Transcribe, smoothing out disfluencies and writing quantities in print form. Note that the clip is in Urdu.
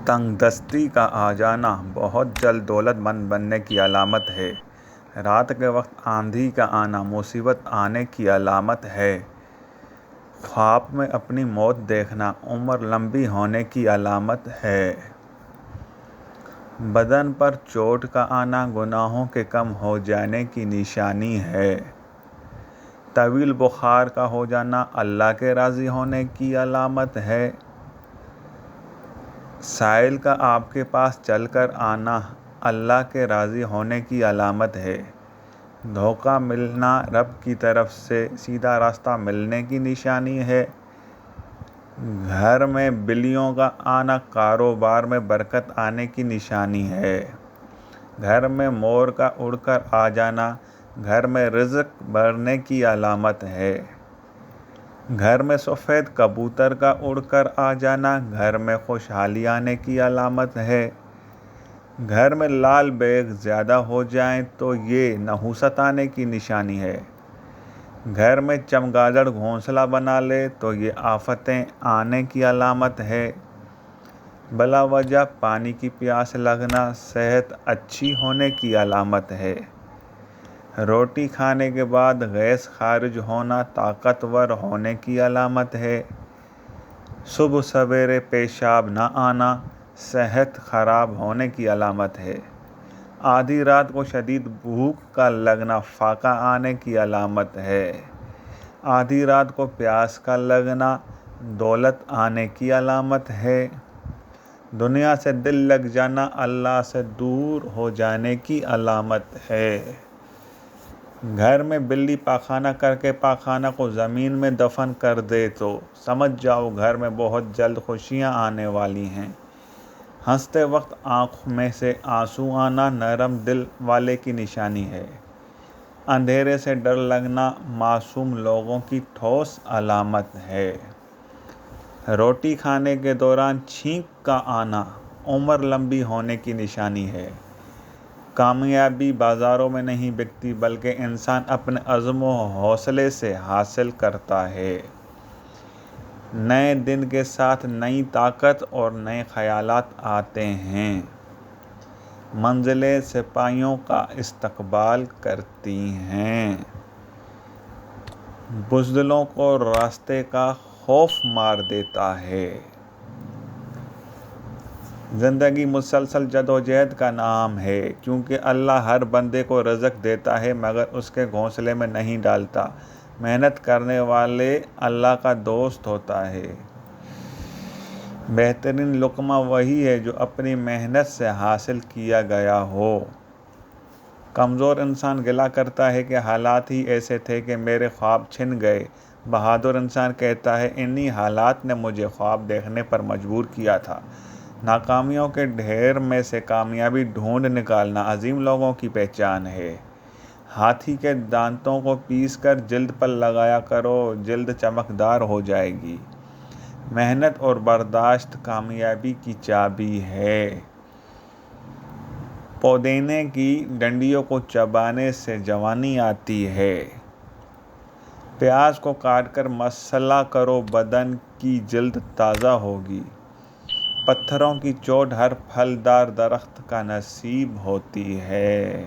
تنگ دستی کا آ جانا بہت جلد دولت مند بننے کی علامت ہے۔ رات کے وقت آندھی کا آنا مصیبت آنے کی علامت ہے۔ خواب میں اپنی موت دیکھنا عمر لمبی ہونے کی علامت ہے۔ بدن پر چوٹ کا آنا گناہوں کے کم ہو جانے کی نشانی ہے۔ طویل بخار کا ہو جانا اللہ کے راضی ہونے کی علامت ہے۔ سائل کا آپ کے پاس چل کر آنا اللہ کے راضی ہونے کی علامت ہے۔ دھوکہ ملنا رب کی طرف سے سیدھا راستہ ملنے کی نشانی ہے۔ گھر میں بلیوں کا آنا کاروبار میں برکت آنے کی نشانی ہے۔ گھر میں مور کا اڑ کر آ جانا گھر میں رزق بڑھنے کی علامت ہے۔ گھر میں سفید کبوتر کا اڑ کر آ جانا گھر میں خوشحالی آنے کی علامت ہے۔ گھر میں لال بیگ زیادہ ہو جائیں تو یہ نحوست آنے کی نشانی ہے۔ گھر میں چمگادڑ گھونسلہ بنا لے تو یہ آفتیں آنے کی علامت ہے۔ بلا وجہ پانی کی پیاس لگنا صحت اچھی ہونے کی علامت ہے۔ روٹی کھانے کے بعد گیس خارج ہونا طاقتور ہونے کی علامت ہے۔ صبح سویرے پیشاب نہ آنا صحت خراب ہونے کی علامت ہے۔ آدھی رات کو شدید بھوک کا لگنا فاقہ آنے کی علامت ہے۔ آدھی رات کو پیاس کا لگنا دولت آنے کی علامت ہے۔ دنیا سے دل لگ جانا اللہ سے دور ہو جانے کی علامت ہے۔ گھر میں بلی پاخانہ کر کے پاخانہ کو زمین میں دفن کر دے تو سمجھ جاؤ گھر میں بہت جلد خوشیاں آنے والی ہیں۔ ہنستے وقت آنکھ میں سے آنسو آنا نرم دل والے کی نشانی ہے۔ اندھیرے سے ڈر لگنا معصوم لوگوں کی ٹھوس علامت ہے۔ روٹی کھانے کے دوران چھینک کا آنا عمر لمبی ہونے کی نشانی ہے۔ کامیابی بازاروں میں نہیں بکتی بلکہ انسان اپنے عزم و حوصلے سے حاصل کرتا ہے۔ نئے دن کے ساتھ نئی طاقت اور نئے خیالات آتے ہیں۔ منزلیں سپاہیوں کا استقبال کرتی ہیں۔ بزدلوں کو راستے کا خوف مار دیتا ہے۔ زندگی مسلسل جدوجہد کا نام ہے کیونکہ اللہ ہر بندے کو رزق دیتا ہے مگر اس کے گھونسلے میں نہیں ڈالتا۔ محنت کرنے والے اللہ کا دوست ہوتا ہے۔ بہترین لقمہ وہی ہے جو اپنی محنت سے حاصل کیا گیا ہو۔ کمزور انسان گلہ کرتا ہے کہ حالات ہی ایسے تھے کہ میرے خواب چھن گئے۔ بہادر انسان کہتا ہے انہی حالات نے مجھے خواب دیکھنے پر مجبور کیا تھا۔ ناکامیوں کے ڈھیر میں سے کامیابی ڈھونڈ نکالنا عظیم لوگوں کی پہچان ہے۔ ہاتھی کے دانتوں کو پیس کر جلد پر لگایا کرو جلد چمکدار ہو جائے گی۔ محنت اور برداشت کامیابی کی چابی ہے۔ پودینے کی ڈنڈیوں کو چبانے سے جوانی آتی ہے۔ پیاز کو کاٹ کر مسحلہ کرو بدن کی جلد تازہ ہوگی۔ پتھروں کی چوٹ ہر پھلدار درخت کا نصیب ہوتی ہے۔